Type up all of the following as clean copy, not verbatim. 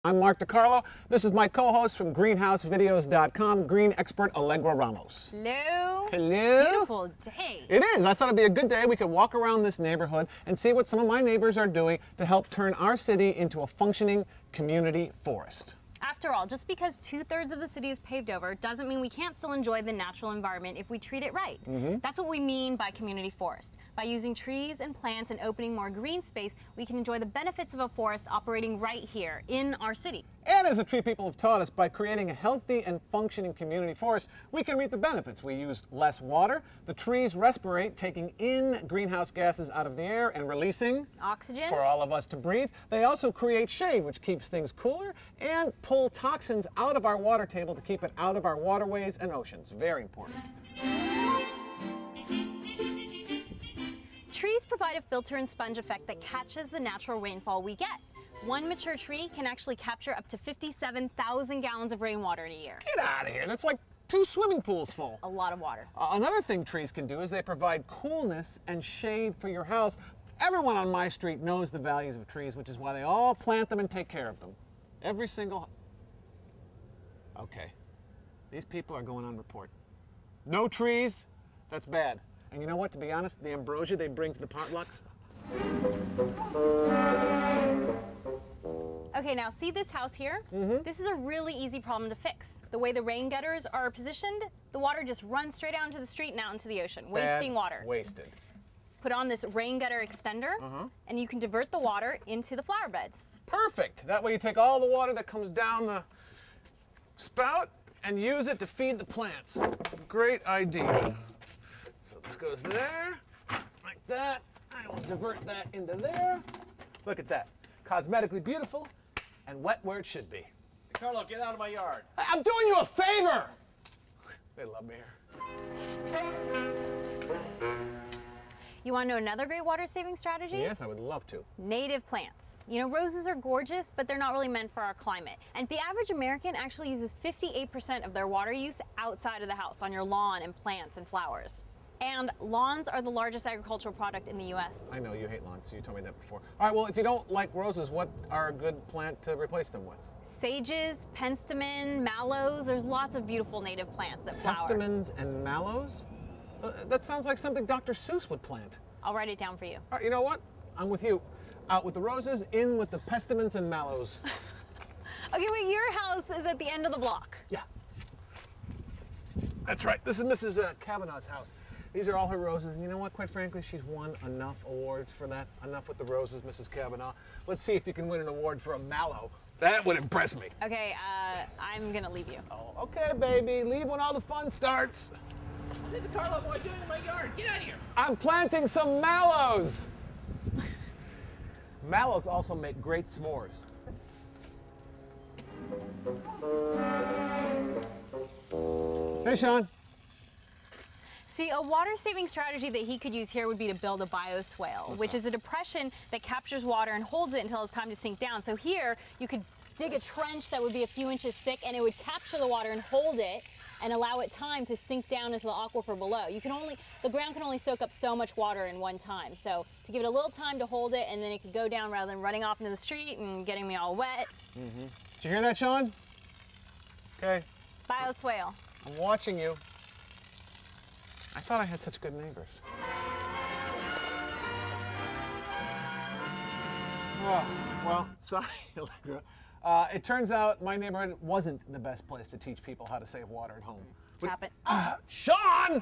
I'm Mark DiCarlo. This is my co-host from greenhousevideos.com, green expert Allegra Ramos. Hello. Hello. Beautiful day. It is. I thought it'd be a good day. We could walk around this neighborhood and see what some of my neighbors are doing to help turn our city into a functioning community forest. After all, just because 2/3 of the city is paved over doesn't mean we can't still enjoy the natural environment if we treat it right. That's what we mean by community forest. By using trees and plants and opening more green space, we can enjoy the benefits of a forest operating right here in our city. And as the Tree People have taught us, by creating a healthy and functioning community forest, we can reap the benefits. We use less water, the trees respirate, taking in greenhouse gases out of the air and releasing Oxygen for all of us to breathe. They also create shade, which keeps things cooler, and pull toxins out of our water table to keep it out of our waterways and oceans. Very important. Trees provide a filter and sponge effect that catches the natural rainfall we get. One mature tree can actually capture up to 57,000 gallons of rainwater in a year. Get out of here. That's like 2 swimming pools full. A lot of water. Another thing trees can do is they provide coolness and shade for your house. Everyone on my street knows the values of trees, which is why they all plant them and take care of them. Every single... Okay. These people are going on report. No trees, that's bad. And you know what, to be honest, the ambrosia they bring to the potlucks. Okay, now see this house here? This is a really easy problem to fix. The way the rain gutters are positioned, the water just runs straight out into the street and out into the ocean, wasting water. Wasted. Put on this rain gutter extender, and you can divert the water into the flower beds. Perfect. That way you take all the water that comes down the spout and use it to feed the plants. Great idea. So this goes there, like that. I will divert that into there. Look at that. Cosmetically beautiful and wet where it should be. Carlo, get out of my yard. I'm doing you a favor! They love me here. You want to know another great water saving strategy? Yes, I would love to. Native plants. You know, roses are gorgeous, but they're not really meant for our climate. And the average American actually uses 58% of their water use outside of the house, on your lawn and plants and flowers. And lawns are the largest agricultural product in the U.S. I know, you hate lawns. You told me that before. All right, well, if you don't like roses, what are a good plant to replace them with? Sages, penstemon, mallows. There's lots of beautiful native plants that flower. Penstemons and mallows? That sounds like something Dr. Seuss would plant. I'll write it down for you. All right, you know what? I'm with you. Out with the roses, in with the penstemons and mallows. Okay, wait, your house is at the end of the block. Yeah. That's right. This is Mrs. Kavanaugh's house. These are all her roses, and you know what? Quite frankly, she's won enough awards for that. Enough with the roses, Mrs. Kavanaugh. Let's see if you can win an award for a mallow. That would impress me. Okay, I'm gonna leave you. Oh, okay, baby. Leave when all the fun starts. What is the Carlo boy doing in my yard? Get out of here. I'm planting some mallows. Mallows also make great s'mores. Hey, Sean. See, a water-saving strategy that he could use here would be to build a bioswale, which is a depression that captures water and holds it until it's time to sink down. So here, you could dig a trench that would be a few inches thick, and it would capture the water and hold it and allow it time to sink down into the aquifer below. The ground can only soak up so much water in one time. So to give it a little time to hold it, and then it could go down rather than running off into the street and getting me all wet. Did you hear that, Sean? Okay. Bioswale. I'm watching you. I thought I had such good neighbors. Oh, well, sorry, Allegra. It turns out my neighborhood wasn't the best place to teach people how to save water at home. Happen. Sean!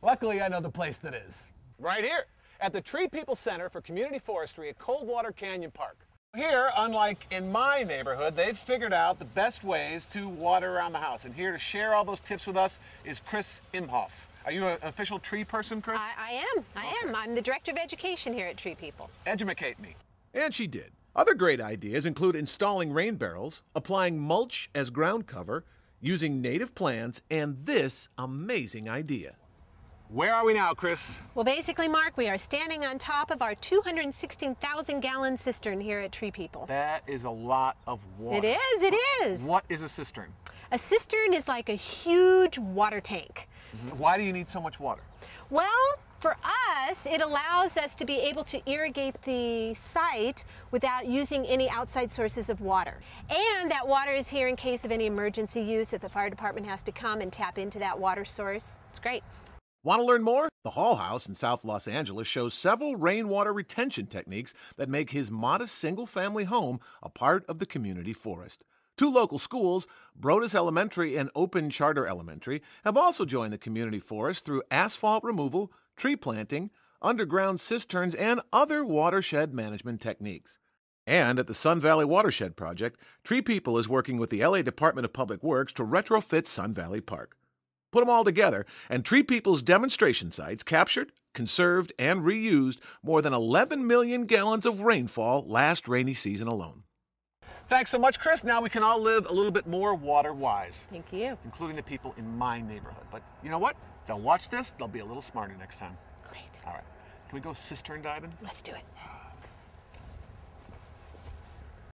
Luckily, I know the place that is. Right here, at the Tree People Center for Community Forestry at Coldwater Canyon Park. Here, unlike in my neighborhood, they've figured out the best ways to water around the house. And here to share all those tips with us is Chris Imhoff. Are you an official tree person, Chris? I am. I'm the Director of Education here at Tree People. Educate me. And she did. Other great ideas include installing rain barrels, applying mulch as ground cover, using native plants, and this amazing idea. Where are we now, Chris? Well, basically, Mark, we are standing on top of our 216,000-gallon cistern here at Tree People. That is a lot of water. It is. What is a cistern? A cistern is like a huge water tank. Why do you need so much water? Well, For us, it allows us to be able to irrigate the site without using any outside sources of water. And that water is here in case of any emergency use if the fire department has to come and tap into that water source. It's great. Want to learn more? The Hall House in South Los Angeles shows several rainwater retention techniques that make his modest single-family home a part of the community forest. 2 local schools, Brodus Elementary and Open Charter Elementary, have also joined the community forest through asphalt removal, tree planting, underground cisterns, and other watershed management techniques. And at the Sun Valley Watershed Project, TreePeople is working with the LA Department of Public Works to retrofit Sun Valley Park. Put them all together, and TreePeople's demonstration sites captured, conserved, and reused more than 11 million gallons of rainfall last rainy season alone. Thanks so much, Chris. Now we can all live a little bit more water-wise. Thank you. Including the people in my neighborhood. But you know what? They'll watch this, they'll be a little smarter next time. Great. All right. Can we go cistern diving? Let's do it.